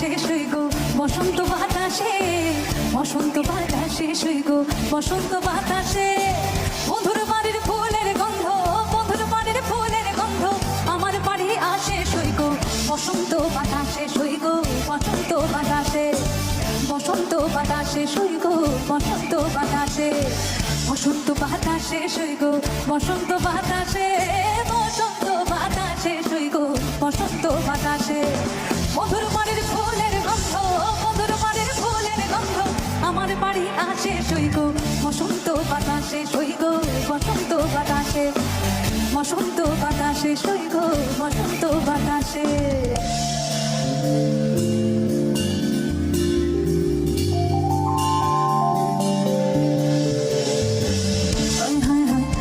শেষ হই গো বসন্ত বাতাসে, বসন্ত বাতাসে শুই গো বসন্ত বাতাসে। বন্ধুর বাড়ির ফুলের গন্ধ, বন্ধুর বাড়ির ফুলের গন্ধ আমার বাড়ি আসে শুই গো বসন্ত বাতাসে শুই গো বসন্ত বাতাসে, বসন্ত বাতাসে শুই গো বসন্ত বাতাসে, বসন্ত বাতাসে শুই গো বসন্ত বাতাসে, বসন্ত বাতাসে শুই গো বসন্ত বাতাসে। মধুর বাড়ির ফুলের গন্ধ, মধুর বাড়ির ফুলের গন্ধ আমার বাড়ি আসে শুই গো বসন্ত বাতাসে শুই গো বসন্ত বাতাসে, বসন্ত বাতাসে শুই গো বসন্ত বাতাসে।